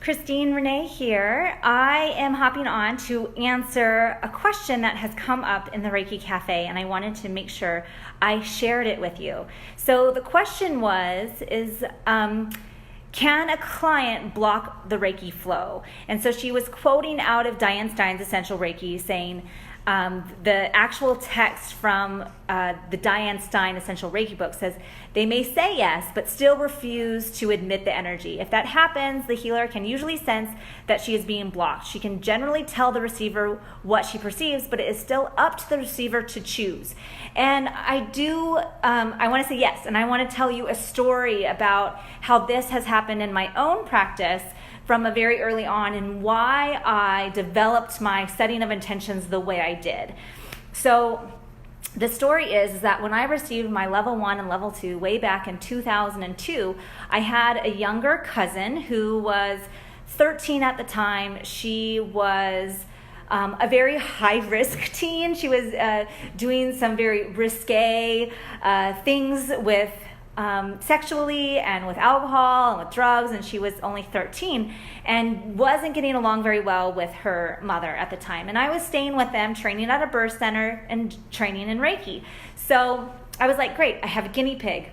Christine Renee here. I am hopping on to answer a question that has come up in the Reiki Cafe, and I wanted to make sure I shared it with you. So the question is can a client block the Reiki flow? And so she was quoting out of Diane Stein's Essential Reiki, saying the actual text from the Diane Stein Essential Reiki book says, they may say yes, but still refuse to admit the energy. If that happens, the healer can usually sense that she is being blocked. She can generally tell the receiver what she perceives, but it is still up to the receiver to choose. And I want to say yes, and I want to tell you a story about how this has happened in my own practice from a very early on, and why I developed my setting of intentions the way I did. So the story is that when I received my level 1 and level 2 way back in 2002, I had a younger cousin who was 13 at the time. She was a very high-risk teen. She was doing some very risque things with sexually and with alcohol and with drugs, and she was only 13 and wasn't getting along very well with her mother at the time. And I was staying with them, training at a birth center and training in Reiki. So I was like, great, I have a guinea pig.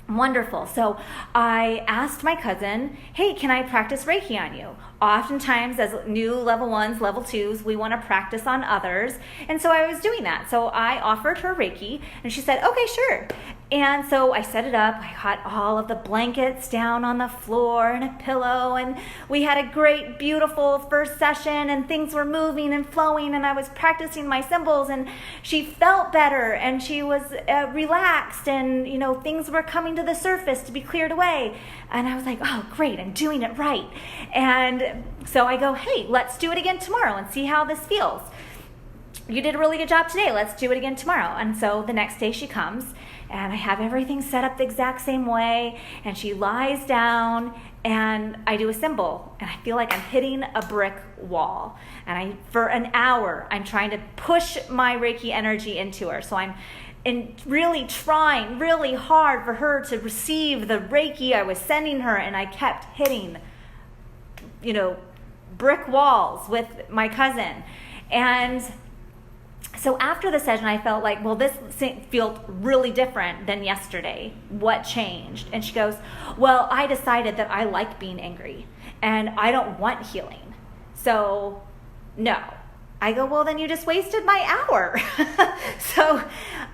Wonderful. So I asked my cousin, hey, can I practice Reiki on you? Oftentimes, as new level 1s, level 2s, we want to practice on others. And so I was doing that. So I offered her Reiki, and she said, okay, sure. And so I set it up. I got all of the blankets down on the floor and a pillow, and we had a great, beautiful first session, and things were moving and flowing, and I was practicing my symbols, and she felt better, and she was relaxed, and things were coming to the surface to be cleared away. And I was like, oh, great, I'm doing it right. And so I go, hey, let's do it again tomorrow and see how this feels. You did a really good job today. Let's do it again tomorrow. And so the next day she comes, and I have everything set up the exact same way, and she lies down, and I do a symbol, and I feel like I'm hitting a brick wall. And for an hour, I'm trying to push my Reiki energy into her. So I'm really trying really hard for her to receive the Reiki I was sending her, and I kept hitting, brick walls with my cousin. And so after the session, I felt like, well, this felt really different than yesterday. What changed? And she goes, well, I decided that I like being angry, and I don't want healing. So, no. I go, well, then you just wasted my hour. So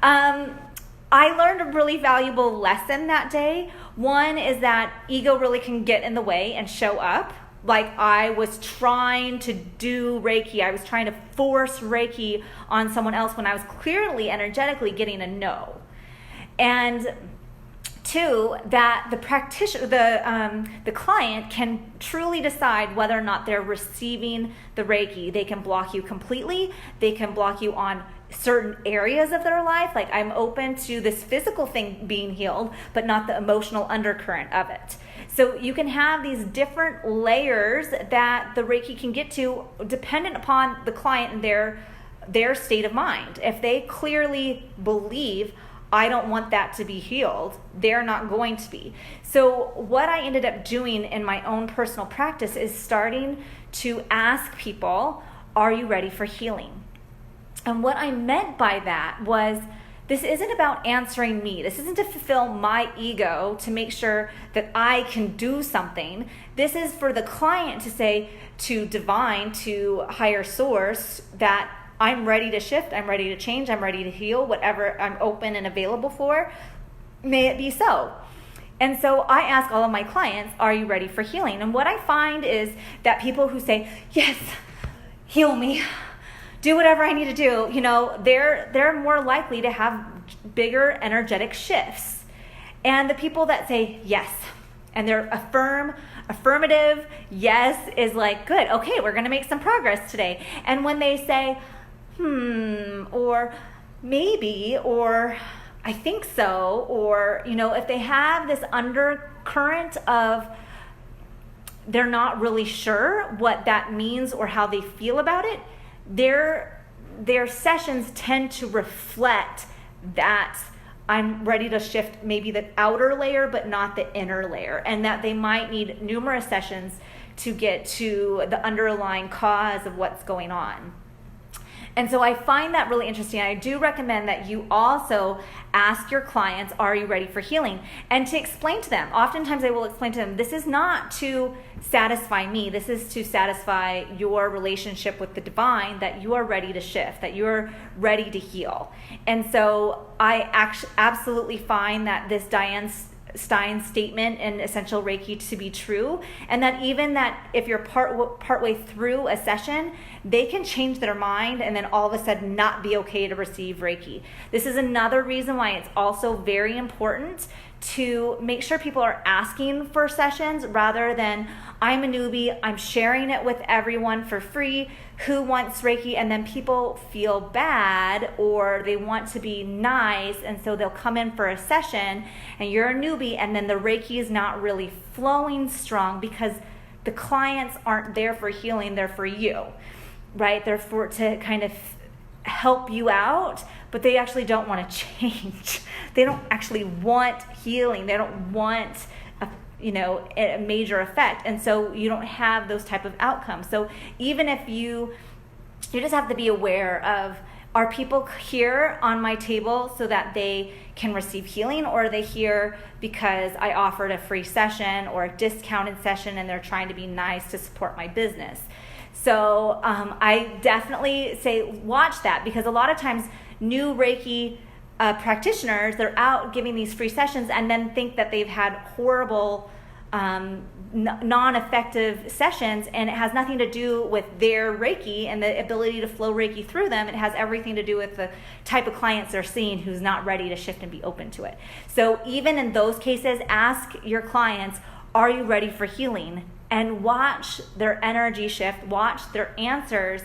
I learned a really valuable lesson that day. One is that ego really can get in the way and show up. Like I was trying to do Reiki. I was trying to force Reiki on someone else when I was clearly energetically getting a no. And two, that the practitioner, the client can truly decide whether or not they're receiving the Reiki. They can block you completely. They can block you on certain areas of their life. Like I'm open to this physical thing being healed, but not the emotional undercurrent of it. So you can have these different layers that the Reiki can get to dependent upon the client and their state of mind. If they clearly believe, I don't want that to be healed, they're not going to be. So what I ended up doing in my own personal practice is starting to ask people, are you ready for healing? And what I meant by that was, this isn't about answering me. This isn't to fulfill my ego to make sure that I can do something. This is for the client to say to divine, to higher source, that I'm ready to shift, I'm ready to change, I'm ready to heal, whatever I'm open and available for, may it be so. And so I ask all of my clients, are you ready for healing? And what I find is that people who say, yes, heal me, do whatever I need to do, they're more likely to have bigger energetic shifts. And the people that say yes, and they're affirmative, yes is like, good, okay, we're gonna make some progress today. And when they say, or maybe, or I think so, or, if they have this undercurrent of they're not really sure what that means or how they feel about it, their sessions tend to reflect that I'm ready to shift maybe the outer layer, but not the inner layer, and that they might need numerous sessions to get to the underlying cause of what's going on. And so I find that really interesting. I do recommend that you also ask your clients, are you ready for healing? And to explain to them, oftentimes I will explain to them, this is not to satisfy me. This is to satisfy your relationship with the divine, that you are ready to shift, that you're ready to heal. And so I absolutely find that this Diane Stein's statement in Essential Reiki to be true, and that even that if you're partway through a session, they can change their mind and then all of a sudden not be okay to receive Reiki. This is another reason why it's also very important to make sure people are asking for sessions rather than, I'm a newbie, I'm sharing it with everyone for free, who wants Reiki? And then people feel bad or they want to be nice, and so they'll come in for a session and you're a newbie, and then the Reiki is not really flowing strong because the clients aren't there for healing, they're for you, right? They're to kind of help you out, but they actually don't want to change. They don't actually want healing. They don't want a major effect. And so you don't have those type of outcomes. So even if you just have to be aware of, are people here on my table so that they can receive healing, or are they here because I offered a free session or a discounted session and they're trying to be nice to support my business? So I definitely say watch that, because a lot of times new Reiki practitioners, they're out giving these free sessions and then think that they've had horrible non-effective sessions, and it has nothing to do with their Reiki and the ability to flow Reiki through them. It has everything to do with the type of clients they're seeing who's not ready to shift and be open to it. So even in those cases, ask your clients, are you ready for healing? And watch their energy shift, watch their answers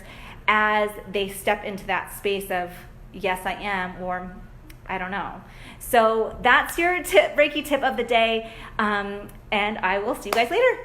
as they step into that space of, yes, I am, or I don't know. So that's your Reiki tip of the day, and I will see you guys later.